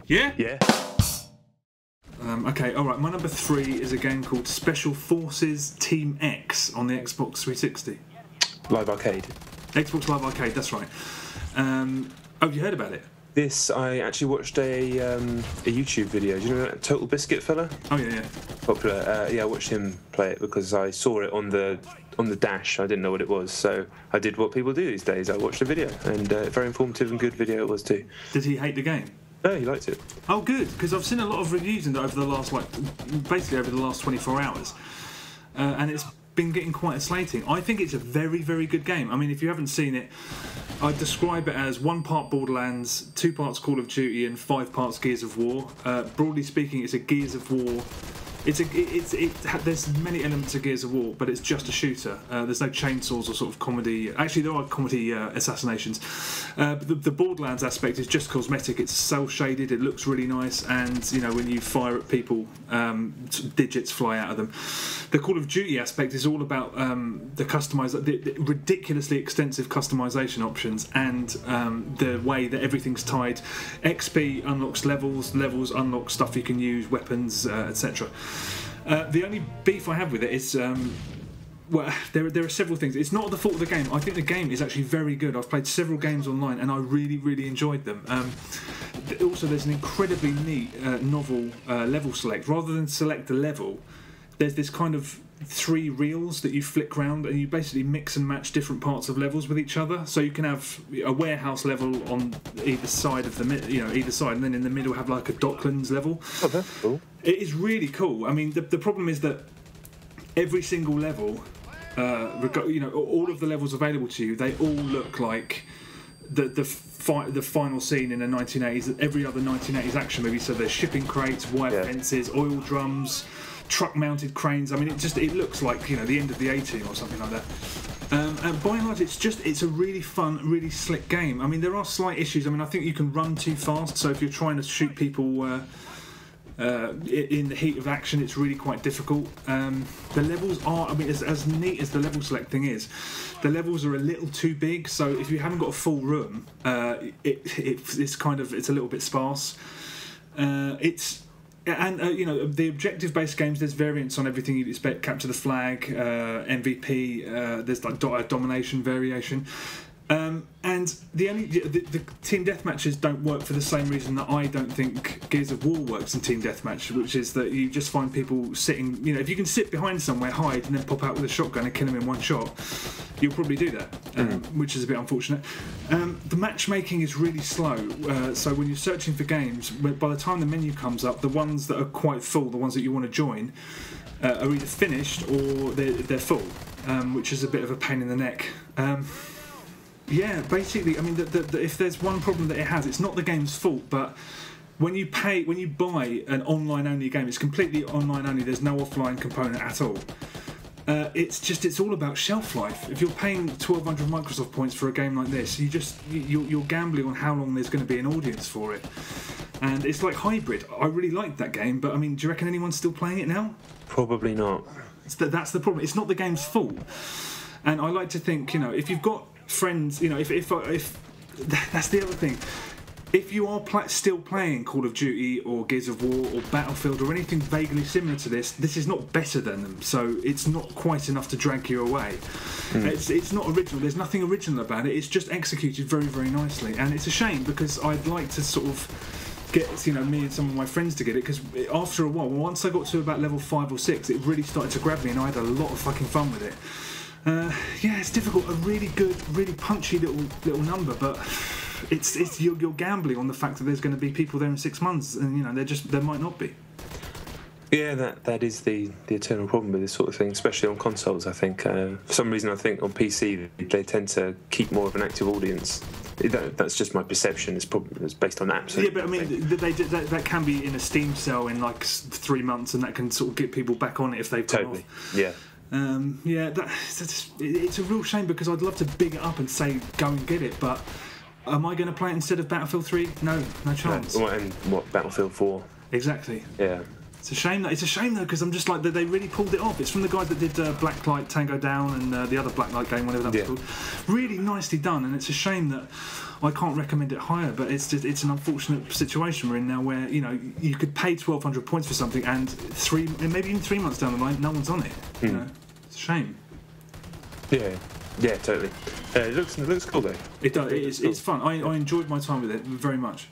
Yeah? Yeah. Okay, alright, my number 3 is a game called Special Forces Team X on the Xbox 360. Live Arcade. Xbox Live Arcade, that's right. Have you heard about it? This, I actually watched a YouTube video. Do you know that Total Biscuit fella? Oh, yeah. Popular. Yeah, I watched him play it because I saw it on the dash. I didn't know what it was, so I did what people do these days. I watched a video, and very informative and good video it was too. Did he hate the game? No, he liked it. Oh, good, because I've seen a lot of reviews in over the last, basically over the last 24 hours, and it's been getting quite a slating. I think it's a very, very good game. I mean, if you haven't seen it, I'd describe it as 1 part Borderlands, 2 parts Call of Duty, and 5 parts Gears of War. Broadly speaking, it's a Gears of War. There's many elements of Gears of War, but it's just a shooter. There's no chainsaws or sort of comedy. Actually, there are comedy assassinations. But the Borderlands aspect is just cosmetic. It's cel shaded. It looks really nice, and when you fire at people, digits fly out of them. The Call of Duty aspect is all about the ridiculously extensive customization options, and the way that everything's tied. XP unlocks levels unlock stuff you can use, weapons, etc. The only beef I have with it is, well, there are several things. It's not the fault of the game. I think the game is actually very good. I've played several games online and I really, really enjoyed them. Also, there's an incredibly neat, novel level select. Rather than select a level, there's this kind of 3 reels that you flick round, and you basically mix and match different parts of levels with each other. So you can have a warehouse level on either side of either side, and then in the middle have like a Docklands level. Oh, that's cool. It is really cool. I mean, the problem is that every single level, all of the levels available to you, they all look like the final scene in a 1980s, every other 1980s action movie. So there's shipping crates, wire fences, oil drums, truck-mounted cranes. I mean, it looks like the end of the A-Team or something like that. And by and large, it's a really fun, really slick game. I mean, there are slight issues. I mean, I think you can run too fast. So if you're trying to shoot people in the heat of action, it's really quite difficult. The levels are, I mean, as neat as the level select thing is, the levels are a little too big. So if you haven't got a full room, it's a little bit sparse. The objective-based games, there's variants on everything you'd expect. Capture the flag, MVP. There's like domination variation. And the team deathmatches don't work for the same reason that I don't think Gears of War works in team deathmatch, which is that you just find people sitting. If you can sit behind somewhere, hide, and then pop out with a shotgun and kill them in one shot, you'll probably do that, which is a bit unfortunate. The matchmaking is really slow, so when you're searching for games, by the time the menu comes up, the ones that are quite full, the ones that you want to join, are either finished or they're full, which is a bit of a pain in the neck. Yeah, basically, I mean, if there's one problem that it has, it's not the game's fault, but when you buy an online-only game, it's completely online-only, there's no offline component at all. It's all about shelf life. If you're paying 1,200 Microsoft points for a game like this, you're gambling on how long there's going to be an audience for it. And it's like Hybrid. I really liked that game, but I mean, do you reckon anyone's still playing it now? Probably not. That's the problem. It's not the game's fault. And I like to think, if you've got friends, if that's the other thing. If you are still playing Call of Duty or Gears of War or Battlefield or anything vaguely similar to this is not better than them, so it's not quite enough to drag you away. It's not original. There's nothing original about it. It's just executed very, very nicely, and it's a shame because I'd like to sort of get me and some of my friends to get it, because after a while, once I got to about level 5 or 6, it really started to grab me, and I had a lot of fucking fun with it. It's difficult. A really good, really punchy little number, but you're gambling on the fact that there's going to be people there in 6 months, and there might not be. Yeah, that is the eternal problem with this sort of thing, especially on consoles. I think for some reason, I think on PC they tend to keep more of an active audience. That's just my perception. It's based on apps. Yeah, but I mean, that can be in a Steam sale in like 3 months, and that can sort of get people back on it if they've gone off. Yeah. It's a real shame because I'd love to big it up and say go and get it, but am I going to play it instead of Battlefield 3? No chance. And what, Battlefield 4? Exactly. Yeah. It's a shame though, because I'm just like they really pulled it off. It's from the guys that did Blacklight Tango Down and the other Blacklight game, whatever that was called. Really nicely done, and it's a shame that I can't recommend it higher. But it's an unfortunate situation we're in now, where you could pay 1,200 points for something, and maybe even 3 months down the line, no one's on it. You know, it's a shame. Yeah, totally. It looks cool though. It does. It's fun. I enjoyed my time with it very much.